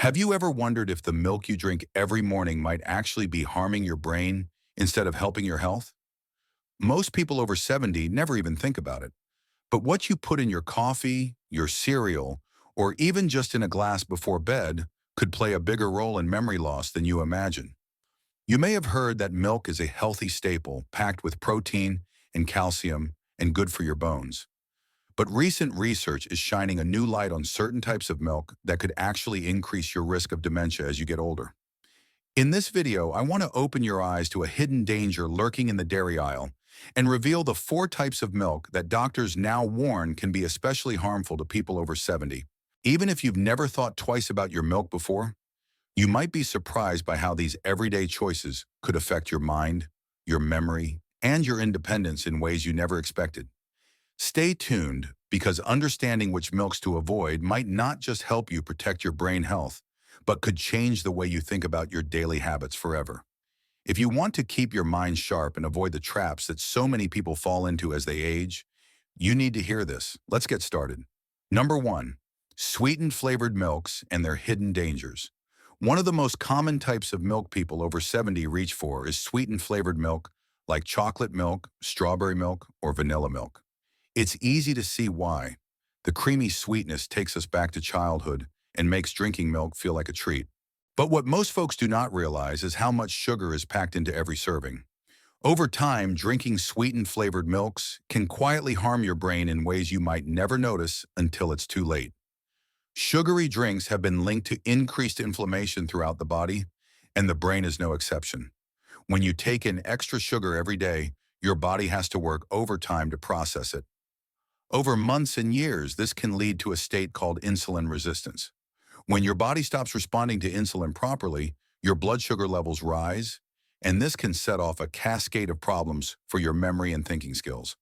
Have you ever wondered if the milk you drink every morning might actually be harming your brain instead of helping your health? Most people over 70 never even think about it. But what you put in your coffee, your cereal, or even just in a glass before bed could play a bigger role in memory loss than you imagine. You may have heard that milk is a healthy staple packed with protein and calcium and good for your bones. But recent research is shining a new light on certain types of milk that could actually increase your risk of dementia as you get older. In this video, I want to open your eyes to a hidden danger lurking in the dairy aisle and reveal the four types of milk that doctors now warn can be especially harmful to people over 70. Even if you've never thought twice about your milk before, you might be surprised by how these everyday choices could affect your mind, your memory, and your independence in ways you never expected. Stay tuned because understanding which milks to avoid might not just help you protect your brain health, but could change the way you think about your daily habits forever. If you want to keep your mind sharp and avoid the traps that so many people fall into as they age, you need to hear this. Let's get started. Number 1. Sweetened flavored milks and their hidden dangers. One of the most common types of milk people over 70 reach for is sweetened flavored milk like chocolate milk, strawberry milk, or vanilla milk. It's easy to see why. The creamy sweetness takes us back to childhood and makes drinking milk feel like a treat. But what most folks do not realize is how much sugar is packed into every serving. Over time, drinking sweetened flavored milks can quietly harm your brain in ways you might never notice until it's too late. Sugary drinks have been linked to increased inflammation throughout the body, and the brain is no exception. When you take in extra sugar every day, your body has to work overtime to process it. Over months and years, this can lead to a state called insulin resistance. When your body stops responding to insulin properly, your blood sugar levels rise, and this can set off a cascade of problems for your memory and thinking skills.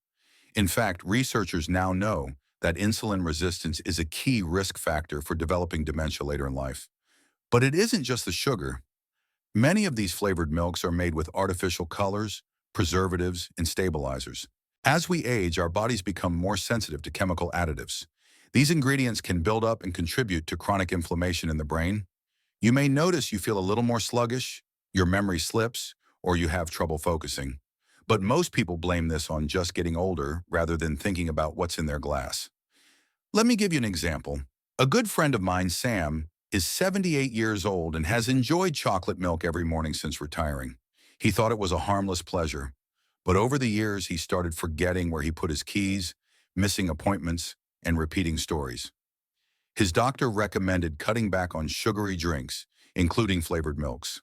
In fact, researchers now know that insulin resistance is a key risk factor for developing dementia later in life. But it isn't just the sugar. Many of these flavored milks are made with artificial colors, preservatives, and stabilizers. As we age, our bodies become more sensitive to chemical additives. These ingredients can build up and contribute to chronic inflammation in the brain. You may notice you feel a little more sluggish, your memory slips, or you have trouble focusing. But most people blame this on just getting older rather than thinking about what's in their glass. Let me give you an example. A good friend of mine, Sam, is 78 years old and has enjoyed chocolate milk every morning since retiring. He thought it was a harmless pleasure. But over the years, he started forgetting where he put his keys, missing appointments, and repeating stories. His doctor recommended cutting back on sugary drinks, including flavored milks.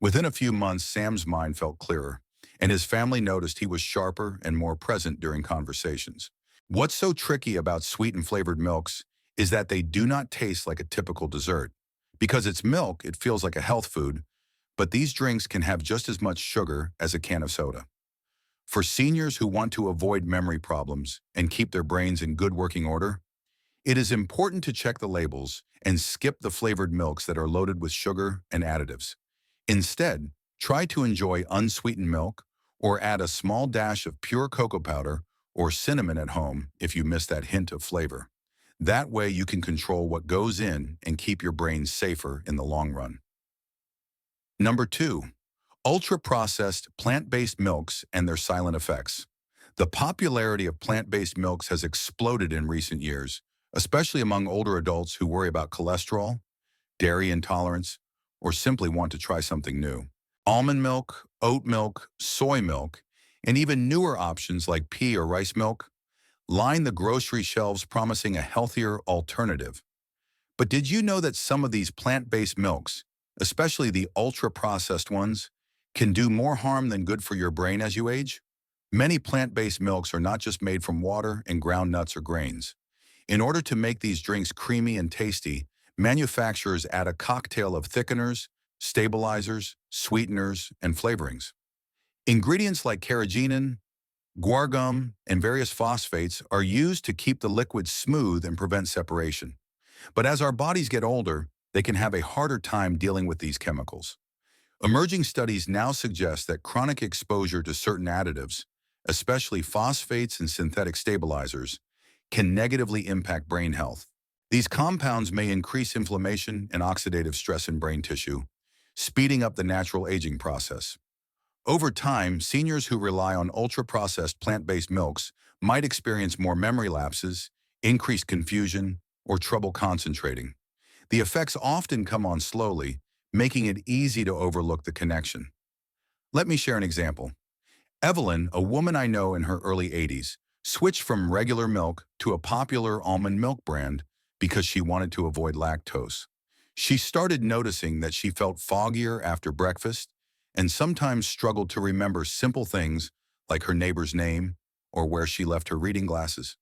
Within a few months, Sam's mind felt clearer, and his family noticed he was sharper and more present during conversations. What's so tricky about sweet and flavored milks is that they do not taste like a typical dessert. Because it's milk, it feels like a health food, but these drinks can have just as much sugar as a can of soda. For seniors who want to avoid memory problems and keep their brains in good working order, it is important to check the labels and skip the flavored milks that are loaded with sugar and additives. Instead, try to enjoy unsweetened milk or add a small dash of pure cocoa powder or cinnamon at home if you miss that hint of flavor. That way you can control what goes in and keep your brain safer in the long run. Number 2. Ultra-processed plant-based milks and their silent effects. The popularity of plant-based milks has exploded in recent years, especially among older adults who worry about cholesterol, dairy intolerance, or simply want to try something new. Almond milk, oat milk, soy milk, and even newer options like pea or rice milk line the grocery shelves promising a healthier alternative. But did you know that some of these plant-based milks, especially the ultra-processed ones, can do more harm than good for your brain as you age? Many plant-based milks are not just made from water and ground nuts or grains. In order to make these drinks creamy and tasty, manufacturers add a cocktail of thickeners, stabilizers, sweeteners, and flavorings. Ingredients like carrageenan, guar gum, and various phosphates are used to keep the liquid smooth and prevent separation. But as our bodies get older, they can have a harder time dealing with these chemicals. Emerging studies now suggest that chronic exposure to certain additives, especially phosphates and synthetic stabilizers, can negatively impact brain health. These compounds may increase inflammation and oxidative stress in brain tissue, speeding up the natural aging process. Over time, seniors who rely on ultra-processed plant-based milks might experience more memory lapses, increased confusion, or trouble concentrating. The effects often come on slowly, making it easy to overlook the connection. Let me share an example. Evelyn, a woman I know in her early 80s, switched from regular milk to a popular almond milk brand because she wanted to avoid lactose. She started noticing that she felt foggier after breakfast and sometimes struggled to remember simple things like her neighbor's name or where she left her reading glasses.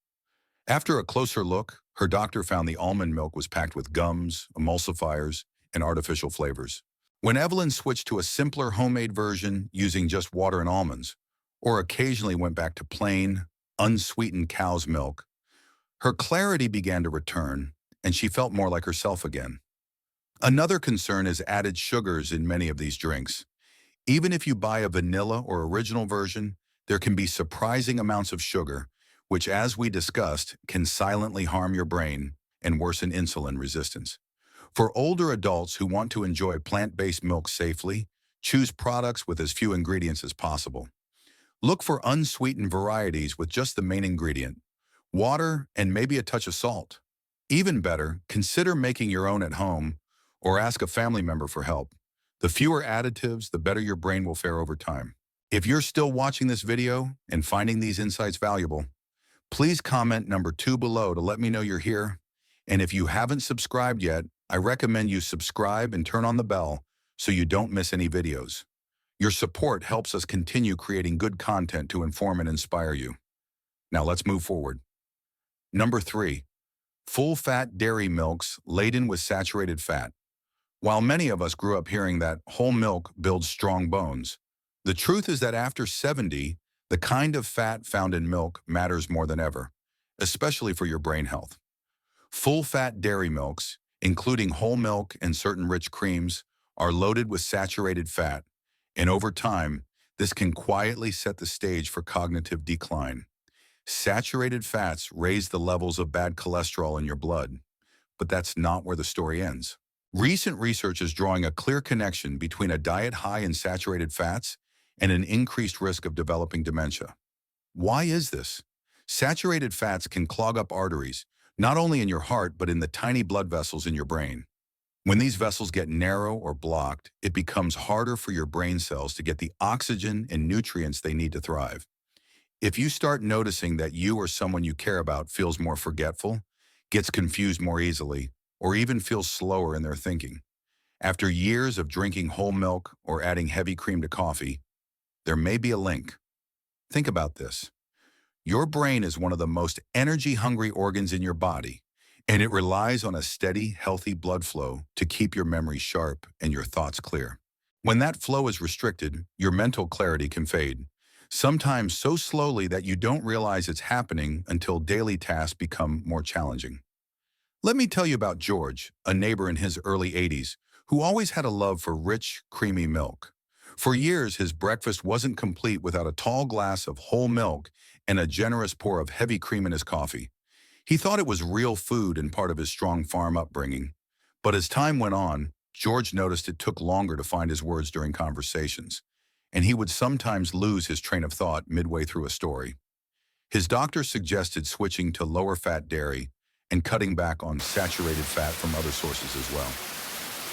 After a closer look, her doctor found the almond milk was packed with gums, emulsifiers, and artificial flavors. When Evelyn switched to a simpler homemade version using just water and almonds, or occasionally went back to plain, unsweetened cow's milk, her clarity began to return, and she felt more like herself again. Another concern is added sugars in many of these drinks. Even if you buy a vanilla or original version, there can be surprising amounts of sugar, which, as we discussed, can silently harm your brain and worsen insulin resistance. For older adults who want to enjoy plant-based milk safely, choose products with as few ingredients as possible. Look for unsweetened varieties with just the main ingredient, water and maybe a touch of salt. Even better, consider making your own at home or ask a family member for help. The fewer additives, the better your brain will fare over time. If you're still watching this video and finding these insights valuable, please comment number 2 below to let me know you're here. And if you haven't subscribed yet, I recommend you subscribe and turn on the bell so you don't miss any videos. Your support helps us continue creating good content to inform and inspire you. Now let's move forward. Number 3, full-fat dairy milks laden with saturated fat. While many of us grew up hearing that whole milk builds strong bones, the truth is that after 70, the kind of fat found in milk matters more than ever, especially for your brain health. Full-fat dairy milks, including whole milk and certain rich creams, are loaded with saturated fat, and over time, this can quietly set the stage for cognitive decline. Saturated fats raise the levels of bad cholesterol in your blood, but that's not where the story ends. Recent research is drawing a clear connection between a diet high in saturated fats and an increased risk of developing dementia. Why is this? Saturated fats can clog up arteries, not only in your heart but in the tiny blood vessels in your brain. When these vessels get narrow or blocked, it becomes harder for your brain cells to get the oxygen and nutrients they need to thrive. If you start noticing that you or someone you care about feels more forgetful, gets confused more easily, or even feels slower in their thinking, after years of drinking whole milk or adding heavy cream to coffee, there may be a link. Think about this. Your brain is one of the most energy-hungry organs in your body, and it relies on a steady, healthy blood flow to keep your memory sharp and your thoughts clear. When that flow is restricted, your mental clarity can fade, sometimes so slowly that you don't realize it's happening until daily tasks become more challenging. Let me tell you about George, a neighbor in his early 80s, who always had a love for rich, creamy milk. For years, his breakfast wasn't complete without a tall glass of whole milk and a generous pour of heavy cream in his coffee. He thought it was real food and part of his strong farm upbringing. But as time went on, George noticed it took longer to find his words during conversations, and he would sometimes lose his train of thought midway through a story. His doctor suggested switching to lower-fat dairy and cutting back on saturated fat from other sources as well.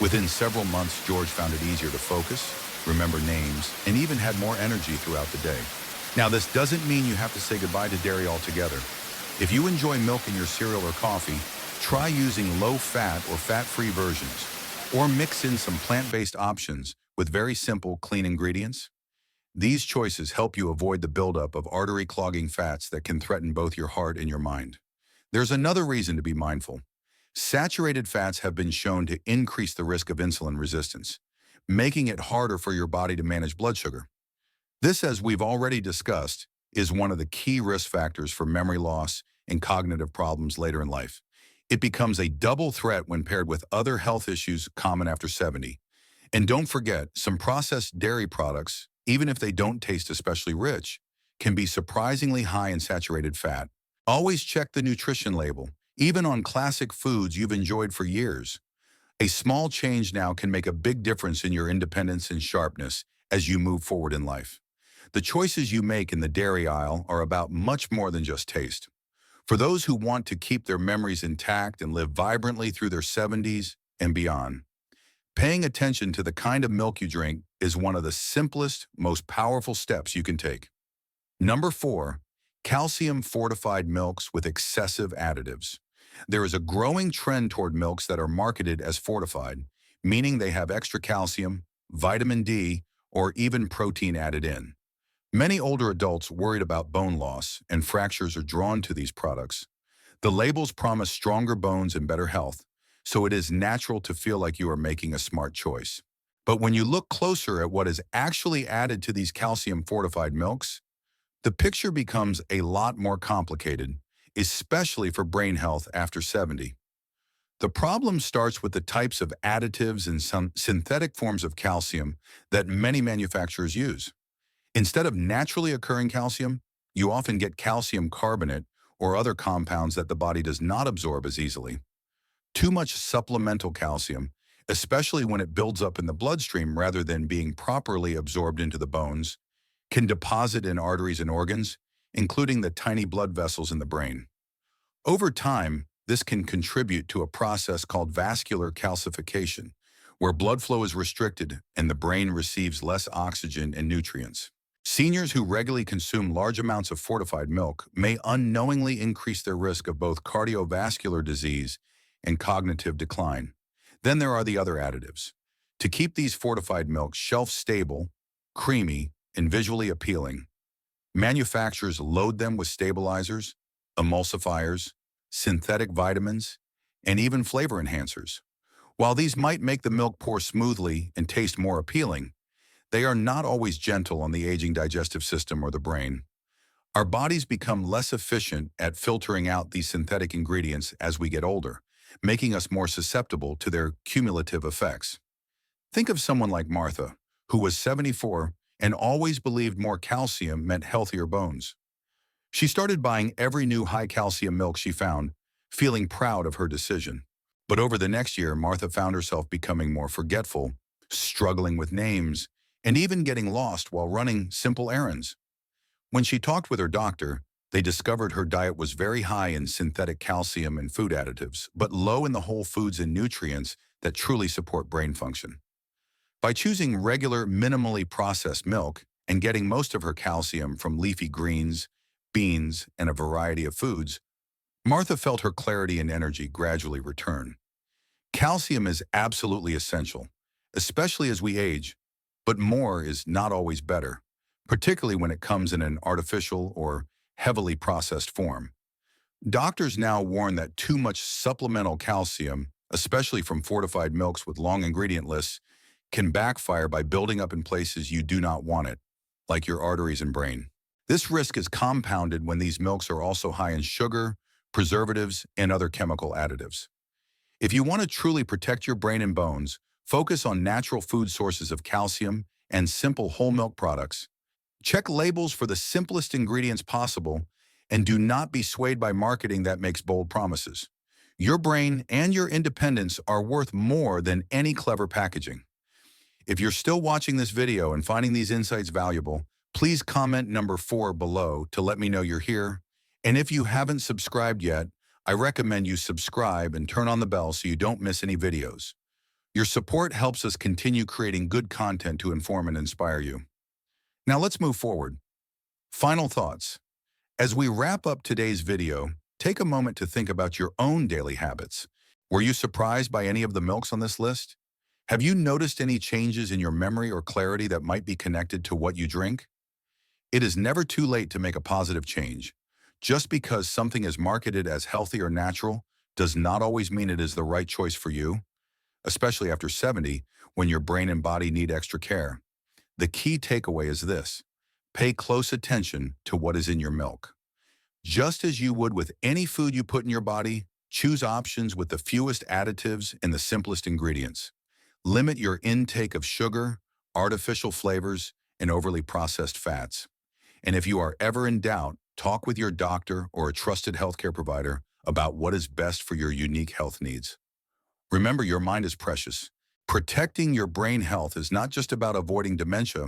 Within several months, George found it easier to focus, remember names, and even had more energy throughout the day. Now, this doesn't mean you have to say goodbye to dairy altogether. If you enjoy milk in your cereal or coffee, try using low-fat or fat-free versions, or mix in some plant-based options with very simple, clean ingredients. These choices help you avoid the buildup of artery-clogging fats that can threaten both your heart and your mind. There's another reason to be mindful. Saturated fats have been shown to increase the risk of insulin resistance, making it harder for your body to manage blood sugar. This, as we've already discussed, is one of the key risk factors for memory loss and cognitive problems later in life. It becomes a double threat when paired with other health issues common after 70. And don't forget, some processed dairy products, even if they don't taste especially rich, can be surprisingly high in saturated fat. Always check the nutrition label. even on classic foods you've enjoyed for years. A small change now can make a big difference in your independence and sharpness as you move forward in life. The choices you make in the dairy aisle are about much more than just taste. For those who want to keep their memories intact and live vibrantly through their 70s and beyond, paying attention to the kind of milk you drink is one of the simplest, most powerful steps you can take. Number 4, calcium-fortified milks with excessive additives. There is a growing trend toward milks that are marketed as fortified, meaning they have extra calcium, vitamin D, or even protein added in. Many older adults worried about bone loss and fractures are drawn to these products. The labels promise stronger bones and better health, so it is natural to feel like you are making a smart choice. But when you look closer at what is actually added to these calcium-fortified milks, the picture becomes a lot more complicated, especially for brain health after 70. The problem starts with the types of additives and some synthetic forms of calcium that many manufacturers use. Instead of naturally occurring calcium, you often get calcium carbonate or other compounds that the body does not absorb as easily. Too much supplemental calcium, especially when it builds up in the bloodstream rather than being properly absorbed into the bones, can deposit in arteries and organs, including the tiny blood vessels in the brain. Over time, this can contribute to a process called vascular calcification, where blood flow is restricted and the brain receives less oxygen and nutrients. Seniors who regularly consume large amounts of fortified milk may unknowingly increase their risk of both cardiovascular disease and cognitive decline. Then there are the other additives. To keep these fortified milks shelf-stable, creamy, and visually appealing, manufacturers load them with stabilizers, emulsifiers, synthetic vitamins, and even flavor enhancers. While these might make the milk pour smoothly and taste more appealing, they are not always gentle on the aging digestive system or the brain. Our bodies become less efficient at filtering out these synthetic ingredients as we get older, making us more susceptible to their cumulative effects. Think of someone like Martha, who was 74 and always believed more calcium meant healthier bones. She started buying every new high-calcium milk she found, feeling proud of her decision. But over the next year, Martha found herself becoming more forgetful, struggling with names, and even getting lost while running simple errands. When she talked with her doctor, they discovered her diet was very high in synthetic calcium and food additives, but low in the whole foods and nutrients that truly support brain function. By choosing regular, minimally processed milk and getting most of her calcium from leafy greens, beans, and a variety of foods, Martha felt her clarity and energy gradually return. Calcium is absolutely essential, especially as we age, but more is not always better, particularly when it comes in an artificial or heavily processed form. Doctors now warn that too much supplemental calcium, especially from fortified milks with long ingredient lists, can backfire by building up in places you do not want it, like your arteries and brain. This risk is compounded when these milks are also high in sugar, preservatives, and other chemical additives. If you want to truly protect your brain and bones, focus on natural food sources of calcium and simple whole milk products. Check labels for the simplest ingredients possible, and do not be swayed by marketing that makes bold promises. Your brain and your independence are worth more than any clever packaging. If you're still watching this video and finding these insights valuable, please comment number 4 below to let me know you're here. And if you haven't subscribed yet, I recommend you subscribe and turn on the bell so you don't miss any videos. Your support helps us continue creating good content to inform and inspire you. Now let's move forward. Final thoughts. As we wrap up today's video, take a moment to think about your own daily habits. Were you surprised by any of the milks on this list? Have you noticed any changes in your memory or clarity that might be connected to what you drink? It is never too late to make a positive change. Just because something is marketed as healthy or natural does not always mean it is the right choice for you, especially after 70, when your brain and body need extra care. The key takeaway is this: pay close attention to what is in your milk. Just as you would with any food you put in your body, choose options with the fewest additives and the simplest ingredients. Limit your intake of sugar, artificial flavors, and overly processed fats. And if you are ever in doubt, talk with your doctor or a trusted healthcare provider about what is best for your unique health needs. Remember, your mind is precious. Protecting your brain health is not just about avoiding dementia,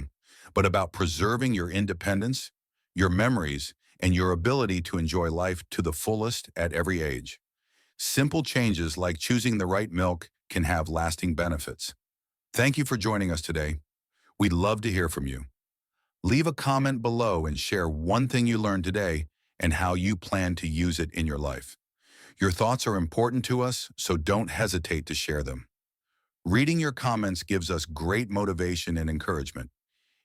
but about preserving your independence, your memories, and your ability to enjoy life to the fullest at every age. Simple changes like choosing the right milk can have lasting benefits. Thank you for joining us today. We'd love to hear from you. Leave a comment below and share one thing you learned today and how you plan to use it in your life. Your thoughts are important to us, so don't hesitate to share them. Reading your comments gives us great motivation and encouragement.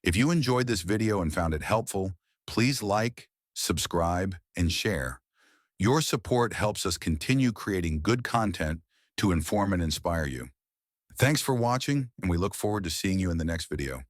If you enjoyed this video and found it helpful, please like, subscribe, and share. Your support helps us continue creating good content to inform and inspire you. Thanks for watching, and we look forward to seeing you in the next video.